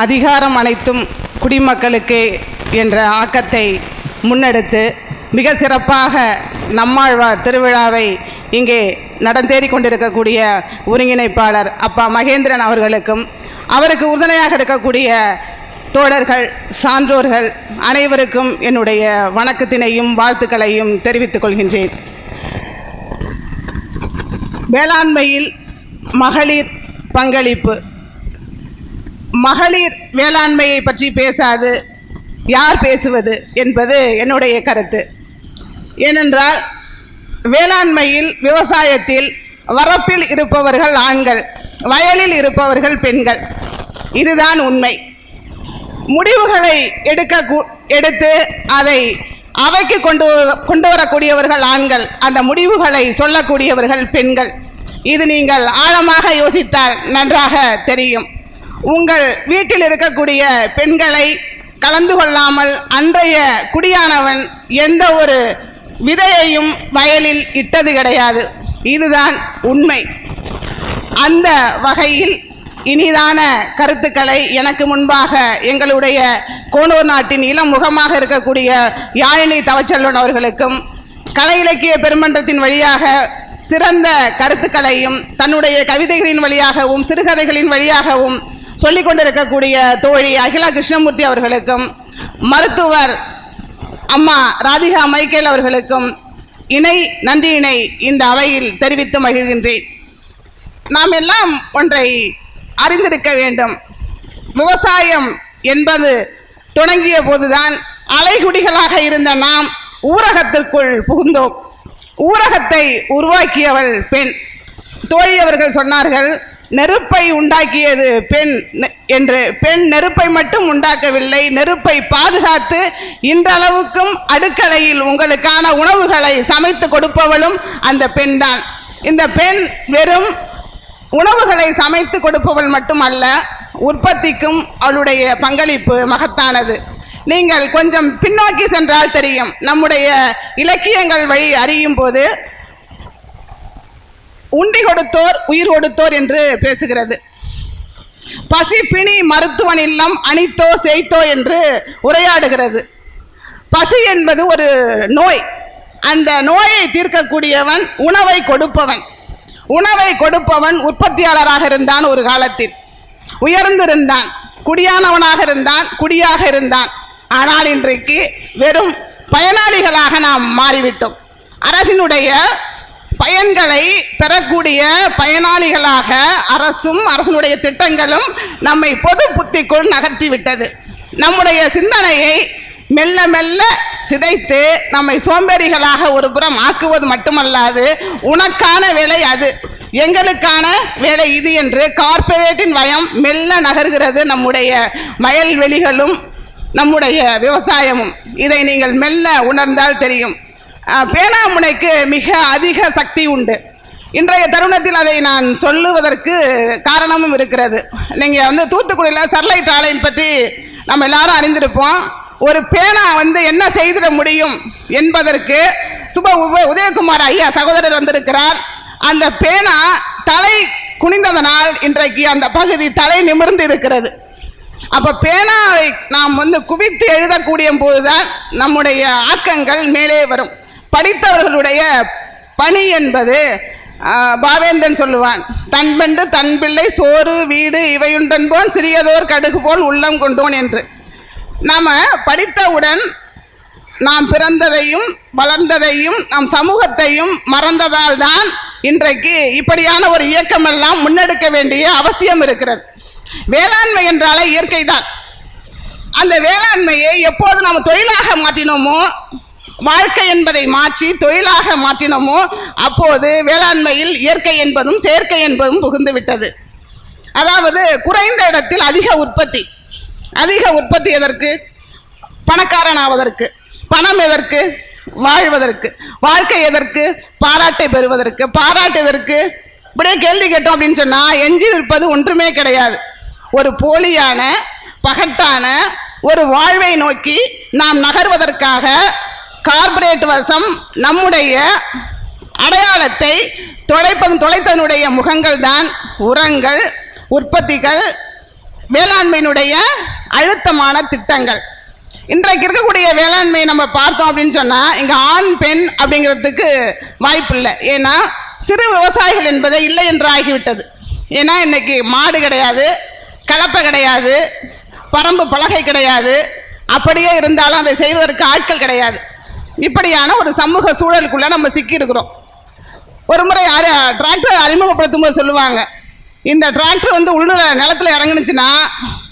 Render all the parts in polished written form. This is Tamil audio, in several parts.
அதிகாரம் அனைத்தும் குடிமக்களுக்கு என்ற ஆக்கத்தை முன்னெடுத்து மிக சிறப்பாக நம்மாழ்வார் திருவிழாவை இங்கே நடந்தேறி கொண்டிருக்கக்கூடிய ஒருங்கிணைப்பாளர் அப்பா மகேந்திரன் அவர்களுக்கும் அவருக்கு உறுதுணையாக இருக்கக்கூடிய தோழர்கள், சான்றோர்கள் அனைவருக்கும் என்னுடைய வணக்கத்தினையும் வாழ்த்துக்களையும் தெரிவித்துக் கொள்கின்றேன். வேளாண்மையில் மகளிர் பங்களிப்பு. மகளிர் வேளாண்மையை பற்றி பேசாது யார் பேசுவது என்பது என்னுடைய கருத்து. ஏனென்றால் வேளாண்மையில், விவசாயத்தில் வரப்பில் இருப்பவர்கள் ஆண்கள், வயலில் இருப்பவர்கள் பெண்கள். இதுதான் உண்மை. முடிவுகளை எடுத்து அதை அவைக்கு கொண்டு வரக்கூடியவர்கள் ஆண்கள், அந்த முடிவுகளை சொல்லக்கூடியவர்கள் பெண்கள். இது நீங்கள் ஆழமாக யோசித்தால் நன்றாக தெரியும். உங்கள் வீட்டில் இருக்கக்கூடிய பெண்களை கலந்து கொள்ளாமல் அன்றைய குடியானவன் எந்த ஒரு விதையையும் வயலில் இட்டது கிடையாது. இதுதான் உண்மை. அந்த வகையில் இனிதான கருத்துக்களை எனக்கு முன்பாக எங்களுடைய கோனூர் நாட்டின் இளம் முகமாக இருக்கக்கூடிய யாழினி தவச்செல்வன் அவர்களுக்கும், கலை இலக்கிய பெருமன்றத்தின் வழியாக சிறந்த கருத்துக்களையும் தன்னுடைய கவிதைகளின் வழியாகவும் சிறுகதைகளின் வழியாகவும் சொல்லிக் கொண்டிருக்கக்கூடிய தோழி அகிலா கிருஷ்ணமூர்த்தி அவர்களுக்கும், மருத்துவர் அம்மா ராதிகா மைக்கேல் அவர்களுக்கும் நன்றியினை இந்த அவையில் தெரிவித்து மகிழ்கின்றேன். நாம் எல்லாம் ஒன்றை அறிந்திருக்க வேண்டும். விவசாயம் என்பது தொடங்கிய போதுதான் அலைகுடிகளாக இருந்த நாம் ஊரகத்திற்குள் புகுந்தோம். ஊரகத்தை உருவாக்கியவள் பெண். தோழி அவர்கள் சொன்னார்கள், நெருப்பை உண்டாக்கியது பெண் என்று. பெண் நெருப்பை மட்டும் உண்டாக்கவில்லை, நெருப்பை பாதுகாத்து இன்றளவுக்கும் அடுக்கலையில் உங்களுக்கான உணவுகளை சமைத்து கொடுப்பவளும் அந்த பெண் தான். இந்த பெண் வெறும் உணவுகளை சமைத்து கொடுப்பவள் மட்டுமல்ல, உற்பத்திக்கும் அவளுடைய பங்களிப்பு மகத்தானது. நீங்கள் கொஞ்சம் பின்னோக்கி சென்றால் தெரியும். நம்முடைய இலக்கியங்கள் வழி அறியும் போது உண்டி கொடுத்தோர் உயிர் கொடுத்தோர் என்று பேசுகிறது. பசி பிணி மருத்துவன் இல்லம் அணித்தோ செய்தோ என்று உரையாடுகிறது. பசி என்பது ஒரு நோய். அந்த நோயை தீர்க்கக்கூடியவன் உணவை கொடுப்பவன். உணவை கொடுப்பவன் உற்பத்தியாளராக இருந்தான். ஒரு காலத்தில் உயர்ந்திருந்தான், குடியானவனாக இருந்தான், குடியாக இருந்தான். ஆனால் இன்றைக்கு வெறும் பயனாளிகளாக நாம் மாறிவிட்டோம். அரசினுடைய பயன்களை பெறக்கூடிய பயனாளிகளாக அரசும் அரசனுடைய திட்டங்களும் நம்மை பொது புத்திக்குள் நகர்த்திவிட்டது. நம்முடைய சிந்தனையை மெல்ல மெல்ல சிதைத்து நம்மை சோம்பேறிகளாக ஒரு புறம் ஆக்குவது மட்டுமல்லாது, உனக்கான வேலை அது, எங்களுக்கான வேலை இது என்று கார்ப்பரேட்டின் வயம் மெல்ல நகர்கிறது. நம்முடைய வயல்வெளிகளும் நம்முடைய விவசாயமும். இதை நீங்கள் மெல்ல உணர்ந்தால் தெரியும். பேனாமுனைக்கு மிக அதிக சக்தி உண்டு. இன்றைய தருணத்தில் அதை நான் சொல்லுவதற்கு காரணமும் இருக்கிறது. நீங்கள் தூத்துக்குடியில் ஸ்டெர்லைட் ஆலையை பற்றி நம்ம எல்லாரும் அறிந்திருப்போம். ஒரு பேனா என்ன செய்திட முடியும் என்பதற்கு உதயகுமார் ஐயா சகோதரர் வந்திருக்கிறார். அந்த பேனா தலை குனிந்ததனால் இன்றைக்கு அந்த பகுதி தலை நிமிர்ந்து இருக்கிறது. அப்போ பேனாவை நாம் குவித்து எழுதக்கூடிய போதுதான் நம்முடைய ஆக்கங்கள் மேலே வரும். படித்தவர்களுடைய பணி என்பது பாவேந்தன் சொல்லுவான், தன்பென்று தன் பிள்ளை சோறு வீடு இவையுண்டன்போன் சிறியதோர் கடுகு போல் உள்ளம் கொண்டோன் என்று. நாம் படித்தவுடன் நாம் பிறந்ததையும் வளர்ந்ததையும் நம் சமூகத்தையும் மறந்ததால் தான் இன்றைக்கு இப்படியான ஒரு இயக்கமெல்லாம் முன்னெடுக்க வேண்டிய அவசியம் இருக்கிறது. வேளாண்மை என்றாலே இயற்கை தான். அந்த வேளாண்மையை எப்போது நாம் தொழிலாக மாற்றினோமோ, வாழ்க்கை என்பதை மாற்றி தொழிலாக மாற்றினோமோ, அப்போது வேளாண்மையில் இயற்கை என்பதும் செயற்கை என்பதும் புகுந்து விட்டது. அதாவது குறைந்த இடத்தில் அதிக உற்பத்தி. அதிக உற்பத்தி எதற்கு? பணக்காரன் ஆவதற்கு. பணம் எதற்கு? வாழ்வதற்கு. வாழ்க்கை எதற்கு? பாராட்டை பெறுவதற்கு. பாராட்டு எதற்கு? இப்படியே கேள்வி கேட்டோம் அப்படின்னு சொன்னால் எஞ்சி இருப்பது ஒன்றுமே கிடையாது. ஒரு போலியான பகட்டான ஒரு வாழ்வை நோக்கி நாம் நகர்வதற்காக கார்ப்பரேட் வசம் நம்முடைய அடையாளத்தை தொலைத்தனுடைய முகங்கள் தான் உரங்கள், உற்பத்திகள், வேளாண்மையினுடைய அழுத்தமான திட்டங்கள். இன்றைக்கு இருக்கக்கூடிய வேளாண்மையை நம்ம பார்த்தோம் அப்படின்னு சொன்னால் இங்கே ஆண் பெண் அப்படிங்கிறதுக்கு வாய்ப்பு இல்லை. ஏன்னா சிறு விவசாயிகள் என்பதை இல்லை என்று ஆகிவிட்டது. ஏன்னா இன்னைக்கு மாடு கிடையாது, கலப்பை கிடையாது, பரம்பு பலகை கிடையாது, அப்படியே இருந்தாலும் அதை செய்வதற்கு ஆட்கள் கிடையாது. இப்படியான ஒரு சமூக சூழலுக்குள்ளே நம்ம சிக்கி இருக்கிறோம். ஒரு முறை டிராக்டர் அறிமுகப்படுத்தும் போது சொல்லுவாங்க, இந்த டிராக்டர் வந்து உள்ள நிலத்தில் இறங்குனுச்சுன்னா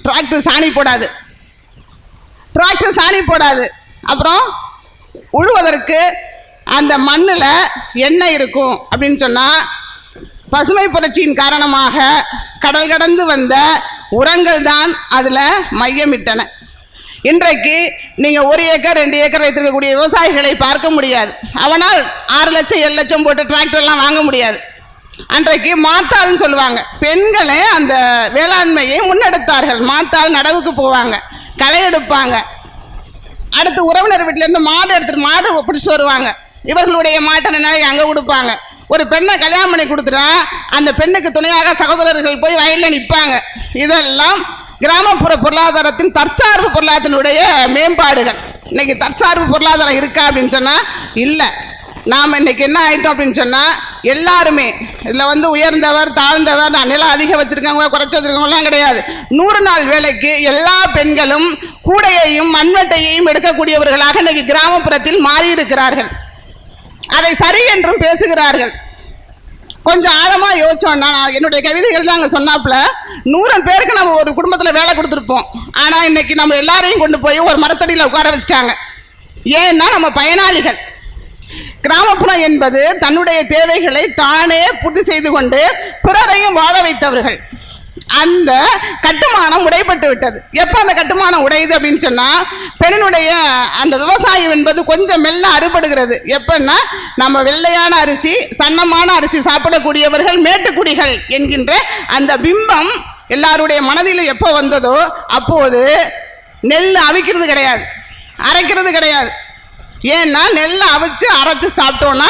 டிராக்டர் சாணி போடாது. அப்புறம் உழுவதற்கு அந்த மண்ணில் என்ன இருக்கும் அப்படின்னு சொன்னால் பசுமை புரட்சியின் காரணமாக கடல் கடந்து வந்த உரங்கள் தான் அதில் மையமிட்டன. இன்றைக்கு நீங்கள் 1 ஏக்கர் 2 ஏக்கர் வைத்திருக்கக்கூடிய விவசாயிகளை பார்க்க முடியாது. அவனால் 6 லட்சம் 7 லட்சம் போட்டு டிராக்டர்லாம் வாங்க முடியாது. அன்றைக்கு மாத்தாள்னு சொல்லுவாங்க, பெண்களே அந்த வேளாண்மையை முன்னெடுத்தார்கள். மாத்தாள் நடவுக்கு போவாங்க, களை எடுப்பாங்க, அடுத்து உறவினர் வீட்டிலேருந்து மாடு பிடிச்சி வருவாங்க. இவர்களுடைய மாட்டை நினைவு அங்கே கொடுப்பாங்க. ஒரு பெண்ணை கல்யாணம் பண்ணி கொடுத்துட்டா அந்த பெண்ணுக்கு துணையாக சகோதரர்கள் போய் வயலில் நிற்பாங்க. இதெல்லாம் கிராமப்புற பொருளாதாரத்தின் தற்சார்பு பொருளாதாரத்தினுடைய மேம்பாடுகள். இன்னைக்கு தற்சார்பு பொருளாதாரம் இருக்கா அப்படின்னு சொன்னால் இல்லை. நாம் இன்னைக்கு என்ன ஆயிட்டோம் அப்படின்னு சொன்னால் எல்லாருமே இதில் வந்து உயர்ந்தவர் தாழ்ந்தவர், நான் நிலம் அதிகம் வச்சுருக்கவங்க குறைச்சி வச்சுருக்கவங்களாம் கிடையாது. 100 நாள் வேலைக்கு எல்லா பெண்களும் கூடையையும் மண்வெட்டையையும் எடுக்கக்கூடியவர்களாக இன்னைக்கு கிராமப்புறத்தில் மாறியிருக்கிறார்கள். அதை சரி என்றும் பேசுகிறார்கள். கொஞ்சம் ஆழமாக யோசிச்சோன்னா, நான் என்னுடைய கவிதைகள் தான் அங்கே சொன்னாப்புல 100 பேருக்கு நம்ம ஒரு குடும்பத்தில் வேலை கொடுத்துருப்போம். ஆனால் இன்னைக்கு நம்ம எல்லாரையும் கொண்டு போய் ஒரு மரத்தடியில் உட்கார வச்சுட்டாங்க. ஏன்னா நம்ம பயனாளிகள். கிராமப்புறம் என்பது தன்னுடைய தேவைகளை தானே பூர்த்தி செய்து கொண்டு பிறரையும் வாழ வைத்தவர்கள். அந்த கட்டுமானம் உடைப்பட்டு விட்டது. எப்போ அந்த கட்டுமானம் உடையுது அப்படின்னு சொன்னால் பெண்ணுடைய அந்த விவசாயம் என்பது கொஞ்சம் மெல்ல அறுபடுகிறது. எப்பன்னா நம்ம வெள்ளையான அரிசி சன்னமான அரிசி சாப்பிடக்கூடியவர்கள் மேட்டுக்குடிகள் என்கின்ற அந்த பிம்பம் எல்லாருடைய மனதிலும் எப்போ வந்ததோ அப்போது நெல் அவிக்கிறது கிடையாது, அரைக்கிறது கிடையாது. ஏன்னா நெல்லை அவிச்சு அரைச்சு சாப்பிட்டோன்னா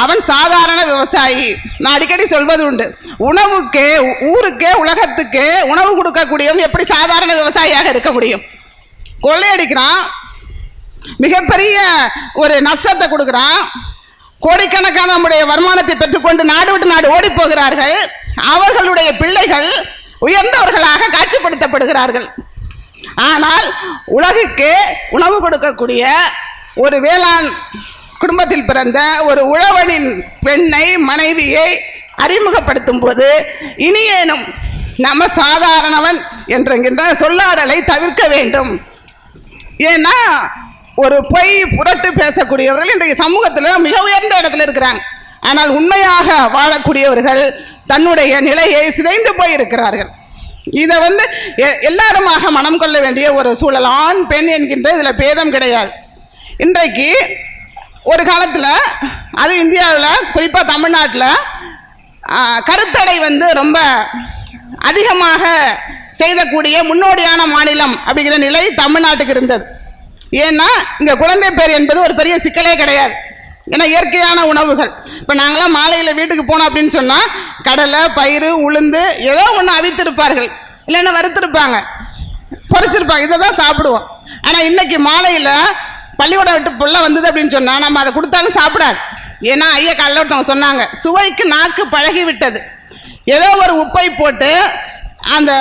அவன் சாதாரண விவசாயி. நான் அடிக்கடி சொல்வது உண்டு, உணவுக்கே ஊருக்கே உலகத்துக்கே உணவு கொடுக்கக்கூடியவன் எப்படி சாதாரண விவசாயியாக இருக்க முடியும்? கொள்ளையடிக்கிறான், மிகப்பெரிய ஒரு நஷ்டத்தை கொடுக்குறான், கோடிக்கணக்கான நம்முடைய வருமானத்தை பெற்றுக்கொண்டு நாடு விட்டு நாடு ஓடி போகிறார்கள். அவர்களுடைய பிள்ளைகள் உயர்ந்தவர்களாக காட்சிப்படுத்தப்படுகிறார்கள். ஆனால் உலகுக்கு உணவு கொடுக்கக்கூடிய ஒரு வேளாண் குடும்பத்தில் பிறந்த ஒரு உழவனின் பெண்ணை மனைவியை அறிமுகப்படுத்தும் போது இனியேனும் நம்ம சாதாரணவன் என்கின்ற சொல்லாடலை தவிர்க்க வேண்டும். ஏன்னா ஒரு பொய் புரட்டு பேசக்கூடியவர்கள் இன்றைய சமூகத்தில் மிக உயர்ந்த இடத்துல இருக்கிறாங்க. ஆனால் உண்மையாக வாழக்கூடியவர்கள் தன்னுடைய நிலையை சிதைந்து போயிருக்கிறார்கள். இதை வந்து எல்லாருமாக மனம் கொள்ள வேண்டிய ஒரு சூழல். ஆண் பெண் என்கின்ற இதில் பேதம் கிடையாது. இன்றைக்கு ஒரு காலத்தில் அது இந்தியாவில் குறிப்பாக தமிழ்நாட்டில் கருத்தடை வந்து ரொம்ப அதிகமாக செய்யக்கூடிய முன்னோடியான மாநிலம் அப்படிங்கிற நிலை தமிழ்நாட்டுக்கு இருந்தது. ஏன்னா இங்கே குழந்தை பேர் என்பது ஒரு பெரிய சிக்கலே கிடையாது. ஏன்னா இயற்கையான உணவுகள். இப்போ நாங்களாம் மாலையில் வீட்டுக்கு போனோம் அப்படின்னு சொன்னால் கடலை பயிறு உளுந்து ஏதோ ஒன்று அவித்திருப்பார்கள், இல்லைன்னா வறுத்திருப்பாங்க, பொறிச்சிருப்பாங்க, இதை தான் சாப்பிடுவோம். ஆனால் இன்னைக்கு மாலையில் பள்ளிக்கூடம் விட்டு புள்ள வந்தது அப்படின்னு சொன்னால் நம்ம அதை கொடுத்தாலும் சாப்பிடாது. ஏன்னா ஐயா காலையில் ஒருத்தவங்க சொன்னாங்க, சுவைக்கு நாக்கு பழகி விட்டது. ஏதோ ஒரு உப்பை போட்டு அந்த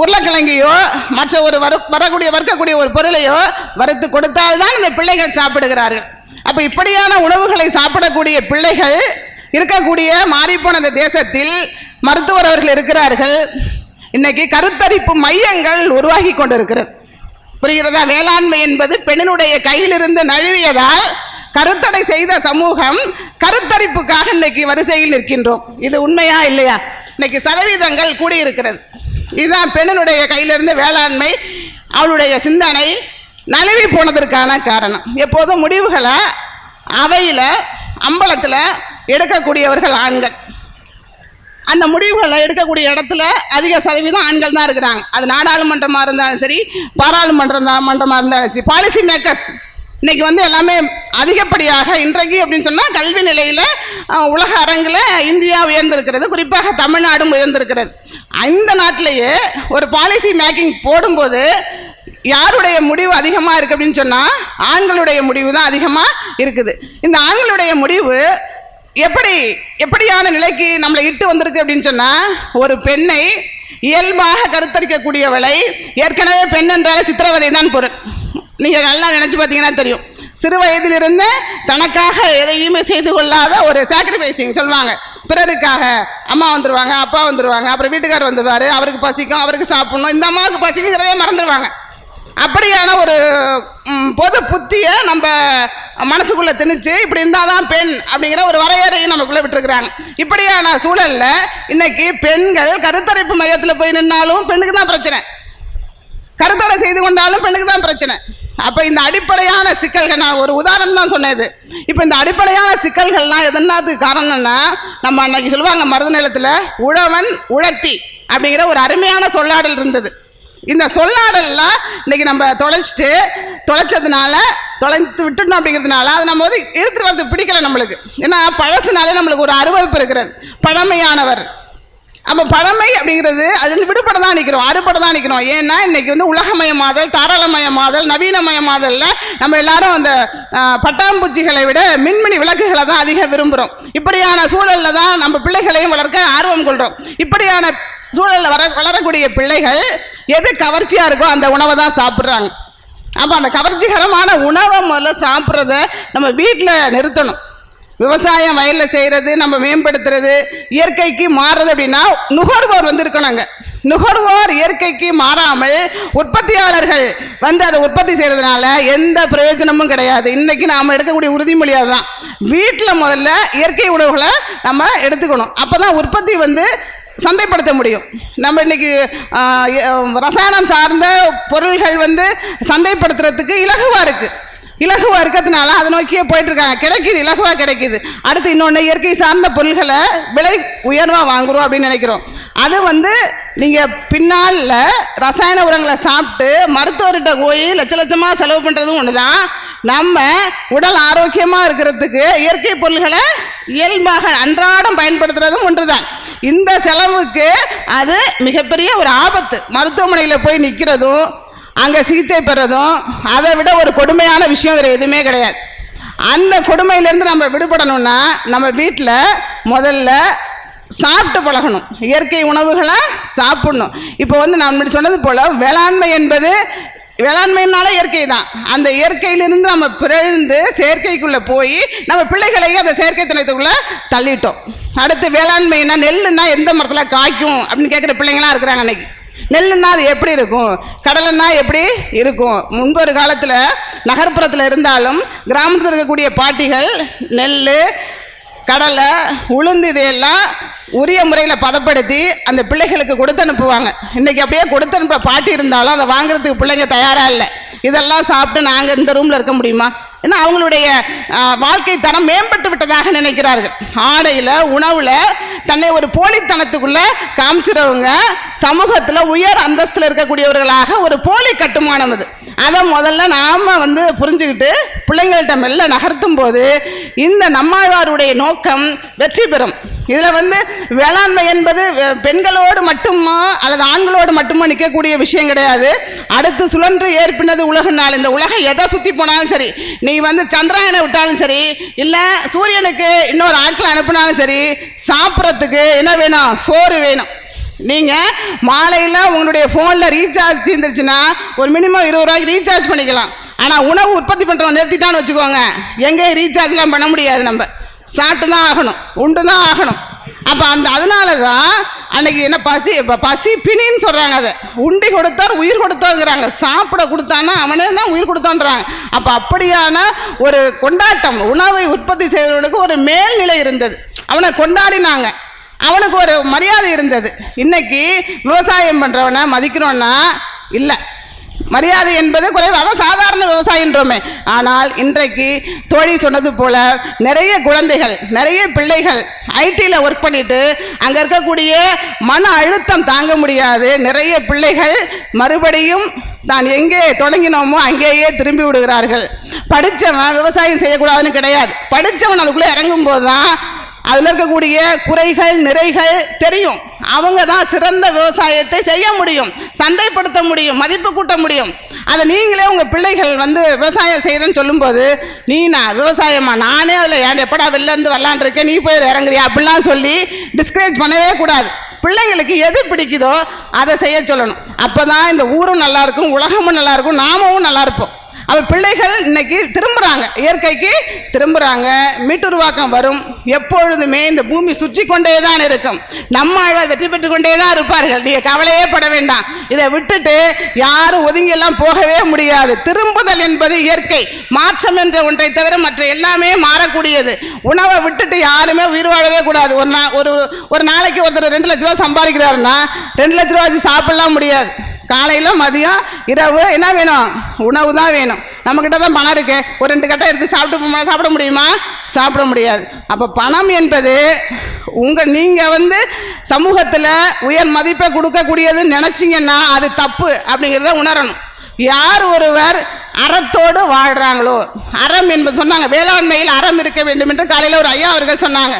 உருளைக்கிழங்கையோ மற்ற ஒரு வறுக்கக்கூடிய ஒரு பொருளையோ வறுத்து கொடுத்தால்தான் இந்த பிள்ளைகள் சாப்பிடுகிறார்கள். அப்போ இப்படியான உணவுகளை சாப்பிடக்கூடிய பிள்ளைகள் இருக்கக்கூடிய மாறிப்போன அந்த தேசத்தில் மருத்துவர் அவர்கள் இருக்கிறார்கள். இன்னைக்கு கருத்தரிப்பு மையங்கள் உருவாகி கொண்டிருக்கிறது. புரிகிறதா? வேளாண்மை என்பது பெண்ணினுடைய கையிலிருந்து நழுவியதால் கருத்தடை செய்த சமூகம் கருத்தரிப்புக்காக இன்னைக்கு வரிசையில் நிற்கின்றோம். இது உண்மையா இல்லையா? இன்னைக்கு சதவீதங்கள் கூடியிருக்கிறது. இதுதான் பெண்ணினுடைய கையிலிருந்து வேளாண்மை அவளுடைய சிந்தனை நழுவி போனதற்கான காரணம். எப்போதும் முடிவுகளை அவையில் அம்பலத்தில் எடுக்கக்கூடியவர்கள் ஆண்கள். அந்த முடிவுகளை எடுக்கக்கூடிய இடத்துல அதிக சதவீதம் ஆண்கள் தான் இருக்கிறாங்க. அது நாடாளுமன்றமாக இருந்தாலும் சரி, பாராளுமன்றமாக இருந்தாலும் சரி, பாலிசி மேக்கர்ஸ் இன்னைக்கு வந்து எல்லாமே அதிகப்படியாக இன்றைக்கு அப்படின்னு சொன்னால் கல்வி நிலையில் உலக அரங்கில் இந்தியா உயர்ந்திருக்கிறது, குறிப்பாக தமிழ்நாடும் உயர்ந்திருக்கிறது. இந்த நாட்டிலேயே ஒரு பாலிசி மேக்கிங் போடும்போது யாருடைய முடிவு அதிகமாக இருக்குது அப்படின்னு சொன்னால் ஆண்களுடைய முடிவு தான் அதிகமாக இருக்குது. இந்த ஆண்களுடைய முடிவு எப்படியான நிலைக்கு நம்மளை இட்டு வந்திருக்கு அப்படின்னு சொன்னால், ஒரு பெண்ணை இயல்பாக கருத்தரிக்கக்கூடியவளை, ஏற்கனவே பெண் என்றாலே சித்திரவதை தான் பொருள். நீங்கள் நல்லா நினச்சி பார்த்தீங்கன்னா தெரியும். சிறு வயதிலிருந்து தனக்காக எதையுமே செய்து கொள்ளாத ஒரு சாக்ரிஃபைசிங் சொல்லுவாங்க. பிறருக்காக அம்மா வந்துடுவாங்க, அப்பா வந்துடுவாங்க, அப்புறம் வீட்டுக்காரர் வந்துடுவார், அவருக்கு பசிக்கும், அவருக்கு சாப்பிடணும், இந்த அம்மாவுக்கு பசிக்குங்கிறதே மறந்துடுவாங்க. அப்படியான ஒரு பொது புத்தியை நம்ம மனசுக்குள்ளே திணிச்சு இப்படி இருந்தால் தான் பெண் அப்படிங்கிற ஒரு வரையறையும் நமக்குள்ளே விட்டுருக்குறாங்க. இப்படியான சூழலில் இன்னைக்கு பெண்கள் கருத்தரிப்பு மையத்தில் போய் நின்னாலும் பெண்ணுக்கு தான் பிரச்சனை, கருத்தடை செய்து கொண்டாலும் பெண்ணுக்கு தான் பிரச்சனை. அப்போ இந்த அடிப்படையான சிக்கல்கள், நான் ஒரு உதாரணம் தான் சொன்னது. இப்போ இந்த அடிப்படையான சிக்கல்கள்லாம் எதனாத்துக்கு காரணம்னா, நம்ம அன்னைக்கு சொல்லுவாங்க மருத நிலத்தில் உழவன் உழத்தி அப்படிங்கிற ஒரு அருமையான சொல்லாடல் இருந்தது. இந்த சொல்லாடல்லாம் இன்னைக்கு நம்ம தொலைச்சதுனால தொலைத்து விட்டுட்டோம் அப்படிங்கிறதுனால அதை நம்ம வந்து எடுத்துகிட்டு வரது பிடிக்கல நம்மளுக்கு. ஏன்னா பழசுனாலே நம்மளுக்கு ஒரு அருவருப்பு இருக்கிறது, பழமையானவர். அப்போ பழமை அப்படிங்கிறது அதுலேருந்து விடுபட தான் நிற்கிறோம், அறுபட தான் நிற்கிறோம். ஏன்னா இன்றைக்கி வந்து உலகமயமாதல், தாராளமயமாதல், நவீனமயமாதலில் நம்ம எல்லாரும் அந்த பட்டாம்பூச்சிகளை விட மின்மினி விளக்குகளை தான் அதிகம் விரும்புகிறோம். இப்படியான சூழலில் தான் நம்ம பிள்ளைகளையும் வளர்க்க ஆர்வம் கொள்கிறோம். இப்படியான சூழலில் வளரக்கூடிய பிள்ளைகள் எது கவர்ச்சியாக இருக்கோ அந்த உணவை தான் சாப்பிட்றாங்க. அப்போ அந்த கவர்ச்சிகரமான உணவை முதல்ல சாப்பிட்றத நம்ம வீட்டில் நிறுத்தணும். விவசாயம் வயலில் செய்கிறது, நம்ம மேம்படுத்துறது, இயற்கைக்கு மாறுறது அப்படின்னா நுகர்வோர் வந்து இருக்கணுங்க. நுகர்வோர் இயற்கைக்கு மாறாமல் உற்பத்தியாளர்கள் வந்து அதை உற்பத்தி செய்கிறதுனால எந்த பிரயோஜனமும் கிடையாது. இன்றைக்கி நாம் எடுக்கக்கூடிய உறுதிமொழியாக தான் வீட்டில் முதல்ல இயற்கை உணவுகளை நம்ம எடுத்துக்கணும். அப்போ தான் உற்பத்தி வந்து சந்தைப்படுத்த முடியும். நம்ம இன்னைக்கு ரசாயனம் சார்ந்த பொருள்கள் வந்து சந்தைப்படுத்துறதுக்கு இலகுவாக இருக்கிறதுனால அதை நோக்கியே போயிட்டுருக்காங்க. கிடைக்கிது, இலகுவாக கிடைக்கிது. அடுத்து இன்னொன்று, இயற்கை சார்ந்த பொருள்களை விலை உயர்வாக வாங்குகிறோம் அப்படின்னு நினைக்கிறோம். அது வந்து நீங்கள் பின்னால் ரசாயன உரங்களை சாப்பிட்டு மருத்துவர்கிட்ட போய் லட்சமாக செலவு பண்ணுறதும் ஒன்று தான். நம்ம உடல் ஆரோக்கியமாக இருக்கிறதுக்கு இயற்கை பொருள்களை இயல்பாக அன்றாடம் பயன்படுத்துகிறதும் ஒன்று தான். இந்த செலவுக்கு அது மிகப்பெரிய ஒரு ஆபத்து. மருத்துவமனையில் போய் நிற்கிறதும் அங்கே சிகிச்சை பெறதும் அதை விட ஒரு கொடுமையான விஷயம் வேறு எதுவுமே கிடையாது. அந்த கொடுமையிலேருந்து நம்ம விடுபடணும்னா நம்ம வீட்டில் முதல்ல சாப்பிட்டு பழகணும், இயற்கை உணவுகளை சாப்பிடணும். இப்போ வந்து நான் முன்னாடி சொன்னது போல் வேளாண்மைனால இயற்கை தான். அந்த இயற்கையிலிருந்து நம்ம பிறழ்ந்து செயற்கைக்குள்ளே போய் நம்ம பிள்ளைகளையும் அந்த செயற்கை தினத்துக்குள்ளே தள்ளிட்டோம். அடுத்து வேளாண்மைனா நெல்லுன்னா எந்த மரத்தில் காய்க்கும் அப்படின்னு கேட்குற பிள்ளைங்களாம் இருக்கிறாங்க. அன்னைக்கு நெல்லுன்னா அது எப்படி இருக்கும், கடலைன்னா எப்படி இருக்கும். முன்பொரு காலத்தில் நகர்ப்புறத்தில் இருந்தாலும் கிராமத்தில் இருக்கக்கூடிய பாட்டிகள் நெல், கடலை, உளுந்து இதையெல்லாம் உரிய முறையில் பதப்படுத்தி அந்த பிள்ளைகளுக்கு கொடுத்து அனுப்புவாங்க. இன்றைக்கி அப்படியே கொடுத்து அனுப்புகிற பாட்டி இருந்தாலும் அதை வாங்குறதுக்கு பிள்ளைங்க தயாராக இல்லை. இதெல்லாம் சாப்பிட்டு நாங்கள் இந்த ரூமில் இருக்க முடியுமா? ஏன்னா அவங்களுடைய வாழ்க்கை தரம் மேம்பட்டு விட்டதாக நினைக்கிறார்கள். ஆடையில், உணவில் தன்னை ஒரு போலித்தனத்துக்குள்ளே காமிச்சிறவங்க சமூகத்தில் உயர் அந்தஸ்தில் இருக்கக்கூடியவர்களாக ஒரு போலி கட்டுமானம் அது. அதை முதல்ல நாம் வந்து புரிஞ்சுக்கிட்டு பிள்ளைங்கள்ட்ட மெல்ல நகர்த்தும் போது இந்த நம்மாழ்வாருடைய நோக்கம் வெற்றி பெறும். இதில் வந்து வேளாண்மை என்பது பெண்களோடு மட்டுமா அல்லது ஆண்களோடு மட்டுமா நிற்கக்கூடிய விஷயம் கிடையாது. அடுத்து சுழன்று ஏற்பினது உலக நாள். இந்த உலகம் எதை சுற்றி போனாலும் சரி, நீ வந்து சந்திராயனை விட்டாலும் சரி, இல்லை சூரியனுக்கு இன்னொரு ஆட்களை அனுப்பினாலும் சரி, சாப்பிட்றதுக்கு என்ன வேணும்? சோறு வேணும். நீங்கள் மாலையில் உங்களுடைய ஃபோனில் ரீசார்ஜ் தீர்ந்துருச்சுன்னா ஒரு மினிமம் 20 ரூபாய்க்கு ரீசார்ஜ் பண்ணிக்கலாம். ஆனால் உணவு உற்பத்தி பண்ணுறவங்க நிறுத்திட்டான்னு வச்சுக்கோங்க, எங்கேயும் ரீசார்ஜ்லாம் பண்ண முடியாது. நம்ம சாப்பிட்டு தான் ஆகணும், உண்டு தான் ஆகணும். அப்போ அதனால தான் அன்னைக்கு என்ன பசி பிணின்னு சொல்கிறாங்க. அதை உண்டி கொடுத்தார் உயிர் கொடுத்தோங்கிறாங்க. சாப்பிட கொடுத்தான்னா அவனே தான் உயிர் கொடுத்தோன்றாங்க. அப்போ அப்படியான ஒரு கொண்டாட்டம், உணவை உற்பத்தி செய்கிறவனுக்கு ஒரு மேல்நிலை இருந்தது, அவனை கொண்டாடினாங்க, அவனுக்கு ஒரு மரியாதை இருந்தது. இன்னைக்கு விவசாயம் பண்ணுறவனை மதிக்கிறோன்னா இல்லை, மரியாதை என்பது குறைவு. அதான் சாதாரண விவசாயின்றோமே. ஆனால் இன்றைக்கு தோழி சொன்னது போல நிறைய குழந்தைகள், நிறைய பிள்ளைகள் ஐடியில் ஒர்க் பண்ணிட்டு அங்கே இருக்கக்கூடிய மன அழுத்தம் தாங்க முடியாது. நிறைய பிள்ளைகள் மறுபடியும் தான் எங்கே தொடங்கினோமோ அங்கேயே திரும்பி விடுகிறார்கள். படித்தவன் விவசாயம் செய்யக்கூடாதுன்னு கிடையாது. படித்தவன் அதுக்குள்ளே இறங்கும் போது தான் அதில் இருக்கக்கூடிய குறைகள் நிறைகள் தெரியும். அவங்க தான் சிறந்த விவசாயத்தை செய்ய முடியும், சந்தைப்படுத்த முடியும், மதிப்பு கூட்ட முடியும். அதை நீங்களே உங்கள் பிள்ளைகள் விவசாயம் செய்கிறேன்னு சொல்லும்போது நான் விவசாயமா, நானே அதில் ஏன் எப்படா வெளிலேருந்து வரலான் இருக்கேன், நீ போய் இறங்குறியா அப்படிலாம் சொல்லி டிஸ்கரேஜ் பண்ணவே கூடாது. பிள்ளைங்களுக்கு எது பிடிக்குதோ அதை செய்ய சொல்லணும். அப்போ தான் இந்த ஊரும் நல்லாயிருக்கும், உலகமும் நல்லாயிருக்கும், நாமும் நல்லா இருப்போம். அவள் பிள்ளைகள் இன்னைக்கு திரும்புகிறாங்க, இயற்கைக்கு திரும்புகிறாங்க, மீட்டுருவாக்கம் வரும். எப்பொழுதுமே இந்த பூமி சுற்றி கொண்டே தான் இருக்கும். நம்மாழ்வார் வெற்றி பெற்று கொண்டே தான் இருப்பார்கள். நீங்கள் கவலையே பட வேண்டாம். இதை விட்டுட்டு யாரும் ஒதுங்கியெல்லாம் போகவே முடியாது. திரும்புதல் என்பது இயற்கை மாற்றம் என்ற ஒன்றை தவிர மற்ற எல்லாமே மாறக்கூடியது. உணவை விட்டுட்டு யாருமே உயிர் வாழவே கூடாது. ஒரு நாளைக்கு ஒருத்தர் 2 லட்ச ரூபா சம்பாதிக்கிறாருன்னா 2 லட்ச ரூபா வச்சு சாப்பிடலாம் முடியாது. காலையில் மதியம் இரவு என்ன வேணும்? உணவு தான் வேணும். நம்மக்கிட்ட தான் பணம் இருக்கு, ஒரு 2 கட்டை எடுத்து சாப்பிட முடியுமா? சாப்பிட முடியாது. அப்போ பணம் என்பது நீங்கள் சமூகத்தில் உயர் மதிப்பை கொடுக்கக்கூடியதுன்னு நினச்சிங்கன்னா அது தப்பு அப்படிங்கிறத உணரணும். யார் ஒருவர் அறத்தோடு வாழ்கிறாங்களோ, அறம் என்பது சொன்னாங்க, வேளாண்மையில் அறம் இருக்க வேண்டும் என்று காலையில் ஒரு ஐயா அவர்கள் சொன்னாங்க.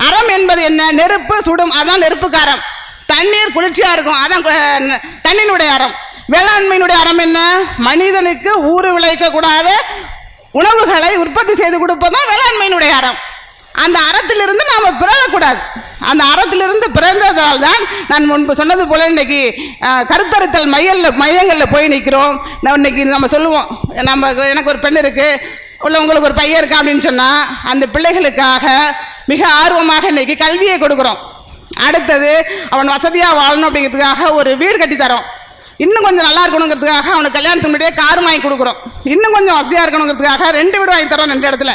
அறம் என்பது என்ன? நெருப்பு சுடும், அதான் நெருப்புக்காரம். தண்ணீர் குளிர்ச்சியாக இருக்கும், அதான் தண்ணியினுடைய அறம். வேளாண்மையினுடைய அறம் என்ன? மனிதனுக்கு ஊறு விளைவிக்கக்கூடாத உணவுகளை உற்பத்தி செய்து கொடுப்பதுதான் வேளாண்மையினுடைய அறம். அந்த அறத்திலிருந்து நாம் பிறழக்கூடாது. அந்த அறத்திலிருந்து பிறந்ததால் தான் நான் முன்பு சொன்னது போல் இன்னைக்கு கருத்தறுத்தல் மையங்களில் போய் நிற்கிறோம். இன்னைக்கு நம்ம சொல்லுவோம், எனக்கு ஒரு பெண் இருக்குது, உங்களுக்கு ஒரு பையன் இருக்கா அப்படின்னு சொன்னால் அந்த பிள்ளைகளுக்காக மிக ஆர்வமாக இன்னைக்கு கல்வியை கொடுக்குறோம். அடுத்தது அவன் வசதியாக வாழணும் அப்படிங்கிறதுக்காக ஒரு வீடு கட்டித்தரோம். இன்னும் கொஞ்சம் நல்லா இருக்கணுங்கிறதுக்காக அவனுக்கு கல்யாணத்துக்கு முன்னாடியே கார் வாங்கி கொடுக்குறோம். இன்னும் கொஞ்சம் வசதியாக இருக்கணுங்கிறதுக்காக 2 வீடு வாங்கி தரோம் 2 இடத்துல.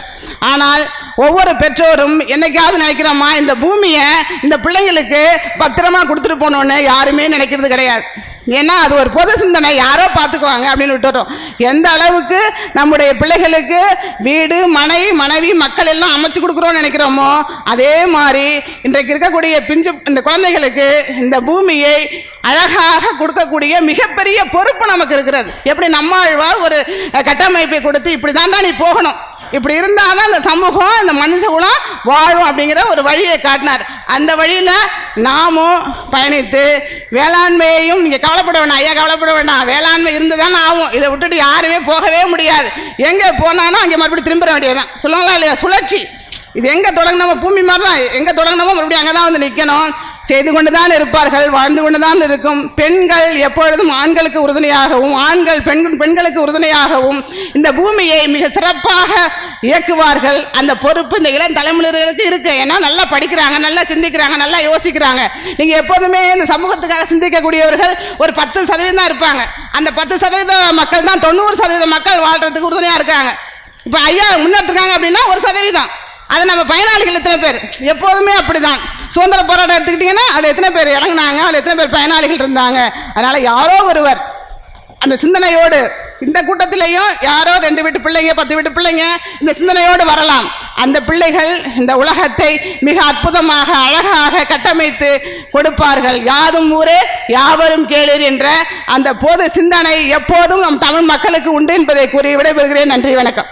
ஆனால் ஒவ்வொரு பெற்றோரும் என்னைக்காவது நினைக்கிறோமா, இந்த பூமியை இந்த பிள்ளைங்களுக்கு பத்திரமா கொடுத்துட்டு போகணுன்னு யாருமே நினைக்கிறது கிடையாது. ஏன்னா அது ஒரு பொது சிந்தனை, யாரோ பார்த்துக்குவாங்க அப்படின்னு விட்டுறோம். எந்த அளவுக்கு நம்முடைய பிள்ளைகளுக்கு வீடு மனைவி மக்கள் எல்லாம் அமைச்சு கொடுக்குறோன்னு நினைக்கிறோமோ அதே மாதிரி இன்றைக்கு இருக்கக்கூடிய இந்த குழந்தைகளுக்கு இந்த பூமியை அழகாக கொடுக்கக்கூடிய மிகப்பெரிய பொறுப்பு நமக்கு இருக்கிறது. எப்படி நம்மாழ்வார் ஒரு கட்டமைப்பை கொடுத்து இப்படி தான் நீ போகணும், இப்படி இருந்தால் தான் இந்த சமூகம் இந்த மனுஷ குலம் வாழும் அப்படிங்கிற ஒரு வழியை காட்டினார். அந்த வழியில் நாமும் பயணித்து வேளாண்மையையும் நீங்கள் கவலைப்பட வேண்டாம், ஐயா கவலைப்பட வேண்டாம், வேளாண்மை இருந்து தான் ஆகும். இதை விட்டுட்டு யாருமே போகவே முடியாது. எங்கே போனாலும் அங்கே மறுபடியும் திரும்ப வேண்டியதுதான். சொல்லுவாங்களா இல்லையா, சுழற்சி. இது எங்கே தொடங்கினோமோ பூமி மாதிரி தான், எங்கே தொடங்கினோமோ மறுபடியும் அங்கே தான் நிற்கணும். செய்து கொண்டு தான் இருப்பார்கள், வாழ்ந்து கொண்டு தான் இருக்கும். பெண்கள் எப்பொழுதும் ஆண்களுக்கு உறுதுணையாகவும் ஆண்கள் பெண்களுக்கு உறுதுணையாகவும் இந்த பூமியை மிக சிறப்பாக இயக்குவார்கள். அந்த பொறுப்பு இந்த இளம் தலைமுறைகளுக்கு இருக்கு. ஏன்னா நல்லா படிக்கிறாங்க, நல்லா சிந்திக்கிறாங்க, நல்லா யோசிக்கிறாங்க. நீங்கள் எப்போதுமே இந்த சமூகத்துக்காக சிந்திக்கக்கூடியவர்கள் ஒரு 10% தான் இருப்பாங்க. அந்த 10% மக்கள் தான் 90% மக்கள் வாழ்றதுக்கு உறுதுணையாக இருக்காங்க. இப்போ ஐயா முன்னேற்றிருக்காங்க அப்படின்னா 1%. அது நம்ம பயனாளிகள் எத்தனை பேர்? எப்போதுமே அப்படிதான். சுதந்திர போராட்டம் எடுத்துக்கிட்டிங்கன்னா அதில் எத்தனை பேர் இறங்கினாங்க, அதில் எத்தனை பேர் பயனாளிகள் இருந்தாங்க. அதனால் யாரோ ஒருவர் அந்த சிந்தனையோடு இந்த கூட்டத்திலையும் யாரோ 2 வீட்டு பிள்ளைங்க 10 வீட்டு பிள்ளைங்க இந்த சிந்தனையோடு வரலாம். அந்த பிள்ளைகள் இந்த உலகத்தை மிக அற்புதமாக அழகாக கட்டமைத்து கொடுப்பார்கள். யாதும் ஊரே யாவரும் கேளீர் என்ற அந்த பொது சிந்தனை எப்போதும் நம் தமிழ் மக்களுக்கு உண்டு என்பதை கூறி விடைபெறுகிறேன். நன்றி, வணக்கம்.